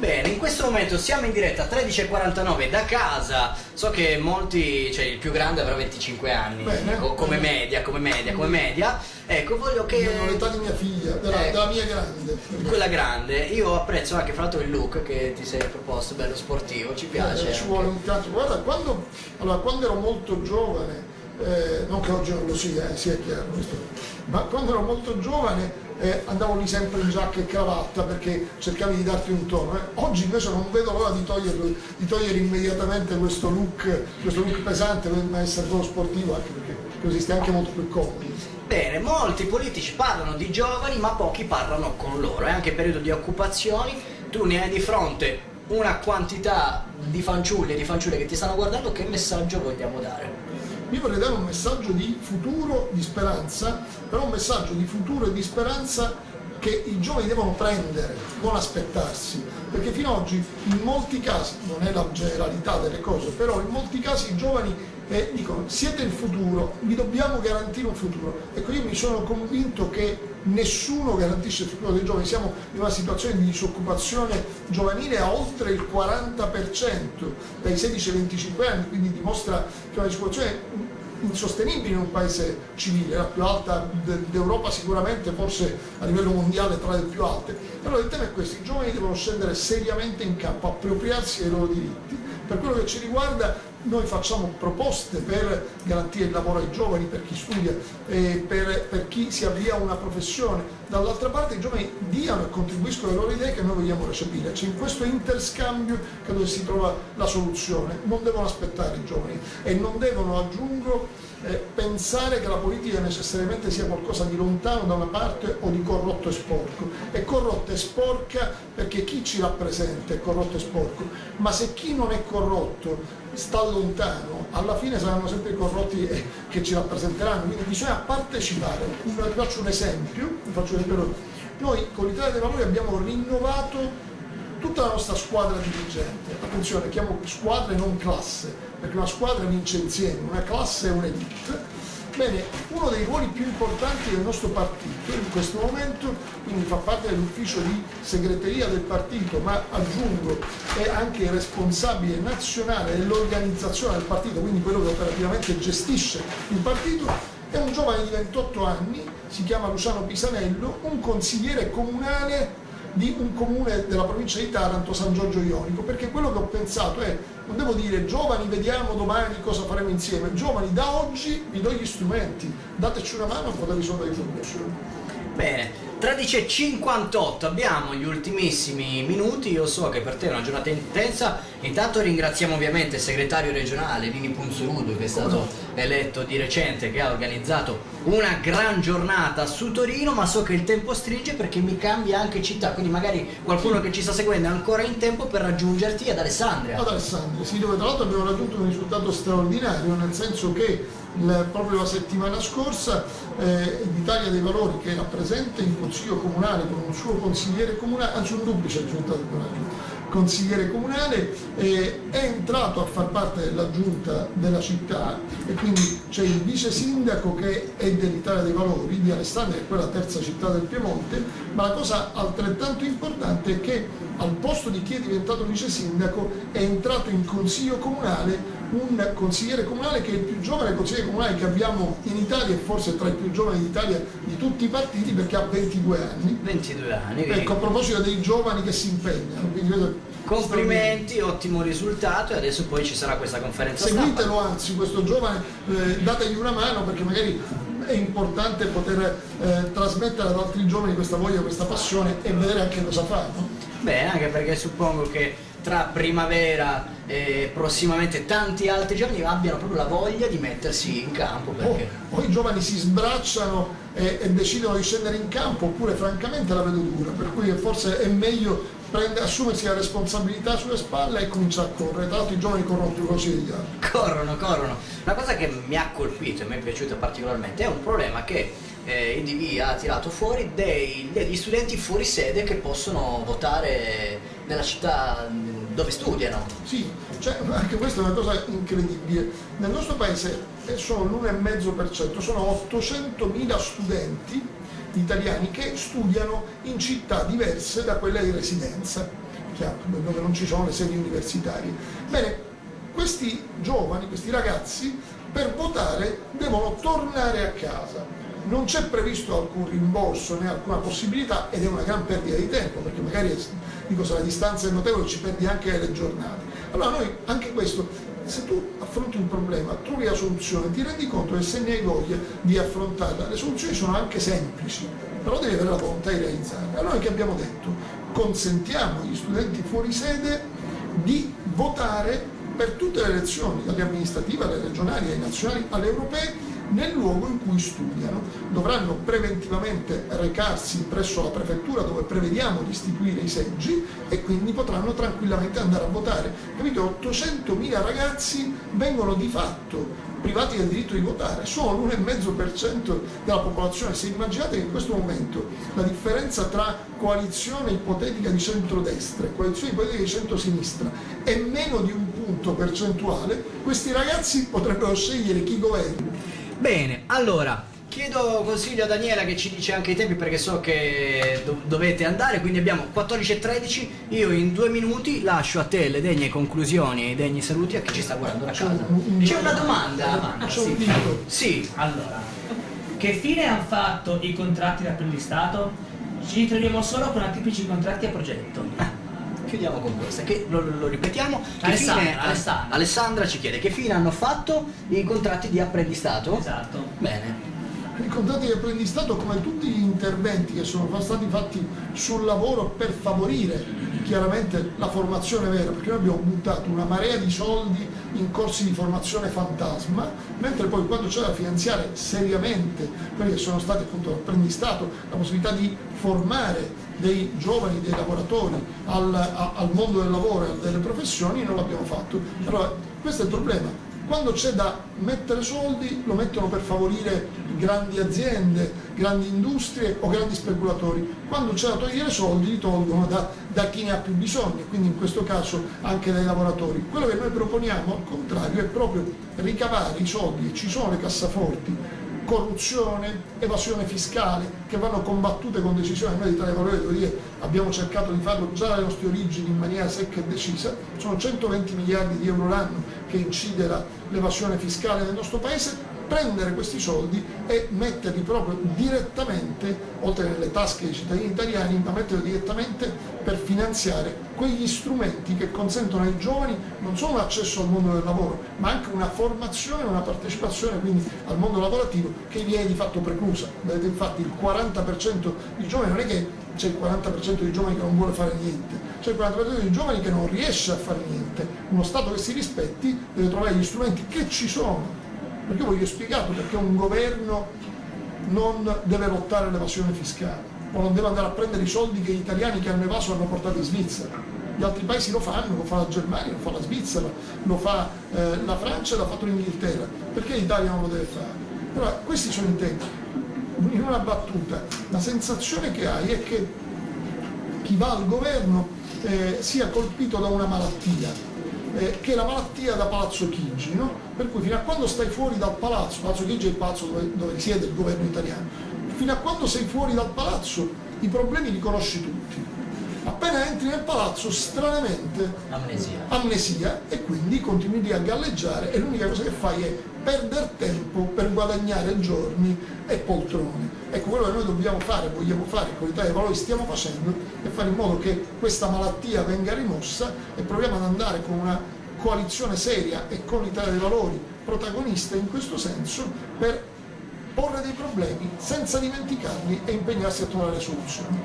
Bene, in questo momento siamo in diretta 13:49 da casa. So che molti, cioè il più grande avrà 25 anni. Bene. Come media. Ecco, voglio che... Io ho l'età di mia figlia, della mia grande. Quella grande. Io apprezzo anche, fra l'altro, il look che ti sei proposto, bello sportivo, ci piace. Ci vuole un tanto. Guarda, quando ero molto giovane, non che oggi non lo sia chiaro questo, ma quando ero molto giovane andavo lì sempre in giacca e cravatta perché cercavi di darti un tono. Oggi invece non vedo l'ora di togliere immediatamente questo look pesante, ma essere solo sportivo, anche perché così stai anche molto più comodi. Bene, molti politici parlano di giovani ma pochi parlano con loro, è anche periodo di occupazioni, tu ne hai di fronte una quantità di fanciulli e di fanciulle che ti stanno guardando, che messaggio vogliamo dare? Io vorrei dare un messaggio di futuro, di speranza, però un messaggio di futuro e di speranza che i giovani devono prendere, non aspettarsi, perché fino ad oggi in molti casi, non è la generalità delle cose, però in molti casi i giovani dicono siete il futuro, vi dobbiamo garantire un futuro. Ecco, io mi sono convinto che nessuno garantisce il futuro dei giovani, siamo in una situazione di disoccupazione giovanile a oltre il 40% dai 16 ai 25 anni, quindi dimostra che è una disoccupazione insostenibile in un paese civile, la più alta d'Europa sicuramente, forse a livello mondiale tra le più alte. Allora il tema è questo: i giovani devono scendere seriamente in campo, appropriarsi dei loro diritti. Per quello che ci riguarda noi facciamo proposte per garantire il lavoro ai giovani, per chi studia, per chi si avvia a una professione. Dall'altra parte i giovani diano e contribuiscono alle loro idee che noi vogliamo recepire. C'è in questo interscambio che dove si trova la soluzione. Non devono aspettare i giovani e non devono, aggiungo, pensare che la politica necessariamente sia qualcosa di lontano da una parte o di corrotto e sporco. È corrotta e sporca perché chi ci rappresenta è corrotto e sporco, ma se chi non è corrotto sta lontano, alla fine saranno sempre i corrotti che ci rappresenteranno, quindi bisogna partecipare. Vi faccio un esempio. Noi con l'Italia dei Valori abbiamo rinnovato tutta la nostra squadra dirigente. Attenzione, chiamo squadra e non classe, perché una squadra vince insieme, una classe è un'elite. Bene, uno dei ruoli più importanti del nostro partito in questo momento, quindi fa parte dell'ufficio di segreteria del partito, ma aggiungo è anche responsabile nazionale dell'organizzazione del partito, quindi quello che operativamente gestisce il partito, è un giovane di 28 anni, si chiama Luciano Pisanello, un consigliere comunale di un comune della provincia di Taranto, San Giorgio Ionico, perché quello che ho pensato è, non devo dire giovani vediamo domani cosa faremo insieme, giovani da oggi vi do gli strumenti, dateci una mano a poter risolvere i problemi. Bene, 13:58, abbiamo gli ultimissimi minuti. Io so che per te è una giornata intensa. Intanto ringraziamo ovviamente il segretario regionale Lini Punzoludo, che è stato eletto di recente, che ha organizzato una gran giornata su Torino, ma so che il tempo stringe perché mi cambia anche città, quindi magari qualcuno che ci sta seguendo è ancora in tempo per raggiungerti ad Alessandria. Ad Alessandria, sì, dove tra l'altro abbiamo raggiunto un risultato straordinario, nel senso che proprio la settimana scorsa l'Italia dei Valori, che era presente in Consiglio Comunale con un suo consigliere comunale, anzi un duplice risultato consigliere comunale, è entrato a far parte della giunta della città, e quindi c'è il vice sindaco che è dell'Italia dei Valori di Alessandria, che è quella terza città del Piemonte, ma la cosa altrettanto importante è che al posto di chi è diventato vice sindaco è entrato in consiglio comunale un consigliere comunale che è il più giovane consigliere comunale che abbiamo in Italia, e forse tra i più giovani d'Italia di tutti i partiti, perché ha 22 anni. 22 anni. Ecco, a proposito dei giovani che si impegnano. Complimenti, ottimo risultato, e adesso poi ci sarà questa conferenza Seguitelo stampa. Anzi, questo giovane, dategli una mano, perché magari è importante poter trasmettere ad altri giovani questa voglia, questa passione, e vedere anche cosa fa, no? Bene, anche perché suppongo che tra primavera e prossimamente tanti altri giovani abbiano proprio la voglia di mettersi in campo, perché o i giovani si sbracciano e decidono di scendere in campo, oppure francamente la vedo dura, per cui forse è meglio assumersi la responsabilità sulle spalle e cominciare a correre. Tra l'altro i giovani corrono più veloci degli altri. Corrono. Una cosa che mi ha colpito e mi è piaciuta particolarmente è un problema che il DV ha tirato fuori degli studenti fuori sede che possono votare nella città dove studiano. Sì, cioè, anche questa è una cosa incredibile. Nel nostro paese sono l'1,5%, sono 800.000 studenti italiani che studiano in città diverse da quella di residenza. dove non ci sono le sedi universitarie. Bene, questi giovani, questi ragazzi, per votare devono tornare a casa. Non c'è previsto alcun rimborso né alcuna possibilità, ed è una gran perdita di tempo, perché magari, dico, se la distanza è notevole ci perdi anche le giornate. Allora noi anche questo, se tu affronti un problema, trovi la soluzione, ti rendi conto che se ne hai voglia di affrontarla, le soluzioni sono anche semplici, però devi avere la volontà di realizzarle. Allora che abbiamo detto? Consentiamo agli studenti fuori sede di votare per tutte le elezioni, dalle amministrative alle regionali, alle nazionali, alle europee, nel luogo in cui studiano. Dovranno preventivamente recarsi presso la prefettura dove prevediamo di istituire i seggi, e quindi potranno tranquillamente andare a votare. Capito? 800.000 ragazzi vengono di fatto privati del diritto di votare, sono l'1,5% della popolazione. Se immaginate che in questo momento la differenza tra coalizione ipotetica di centrodestra e coalizione ipotetica di centrosinistra è meno di un punto percentuale, questi ragazzi potrebbero scegliere chi governa. Bene, allora chiedo consiglio a Daniela che ci dice anche i tempi, perché so che dovete andare, quindi abbiamo 14:13, io in 2 minuti lascio a te le degne conclusioni e i degni saluti a chi ci sta guardando da casa. C'è una domanda? C'è un dito. Sì. Allora, che fine hanno fatto i contratti di apprendistato? Ci troviamo solo con atipici contratti a progetto. Chiudiamo con questa, che lo ripetiamo. Alessandra ci chiede che fine hanno fatto i contratti di apprendistato? Esatto. Bene. I contratti di apprendistato, come tutti gli interventi che sono stati fatti sul lavoro per favorire chiaramente la formazione vera, perché noi abbiamo buttato una marea di soldi in corsi di formazione fantasma, mentre poi quando c'è da finanziare seriamente quelli che sono stati appunto l'apprendistato, la possibilità di formare dei giovani, dei lavoratori al mondo del lavoro e delle professioni, non l'abbiamo fatto. Allora questo è il problema. Quando c'è da mettere soldi, lo mettono per favorire grandi aziende, grandi industrie o grandi speculatori. Quando c'è da togliere soldi, li tolgono da chi ne ha più bisogno, quindi in questo caso anche dai lavoratori. Quello che noi proponiamo, al contrario, è proprio ricavare i soldi, e ci sono le cassaforti, corruzione, evasione fiscale, che vanno combattute con decisione. Noi di Italia dei Valori, devo dire, abbiamo cercato di farlo già dalle nostre origini in maniera secca e decisa. Sono 120 miliardi di euro l'anno che incide l'evasione fiscale nel nostro paese. Prendere questi soldi e metterli proprio direttamente, oltre nelle tasche dei cittadini italiani, ma metterli direttamente per finanziare quegli strumenti che consentono ai giovani non solo l'accesso al mondo del lavoro, ma anche una formazione, una partecipazione quindi al mondo lavorativo che viene di fatto preclusa. Vedete, infatti il 40% di giovani, non è che c'è il 40% di giovani che non vuole fare niente, c'è il 40% di giovani che non riesce a fare niente. Uno Stato che si rispetti deve trovare gli strumenti che ci sono. Perché io voglio spiegato perché un governo non deve lottare l'evasione fiscale o non deve andare a prendere i soldi che gli italiani che hanno evaso hanno portato in Svizzera. Gli altri paesi lo fanno, lo fa la Germania, lo fa la Svizzera, lo fa la Francia e l'ha fatto l'Inghilterra. Perché l'Italia non lo deve fare? Allora, questi sono i tempi. In una battuta, la sensazione che hai è che chi va al governo sia colpito da una malattia, che è la malattia da Palazzo Chigi, no? Per cui fino a quando stai fuori dal palazzo, Palazzo Chigi è il palazzo dove risiede il governo italiano, fino a quando sei fuori dal palazzo i problemi li conosci tutti. Appena entri nel palazzo, stranamente, amnesia, e quindi continui a galleggiare e l'unica cosa che fai è perdere tempo per guadagnare giorni e poltrone. Ecco, quello che noi dobbiamo fare, vogliamo fare, con l'Italia dei Valori stiamo facendo, è fare in modo che questa malattia venga rimossa, e proviamo ad andare con una coalizione seria e con l'Italia dei Valori protagonista in questo senso, per porre dei problemi senza dimenticarli e impegnarsi a trovare le soluzioni.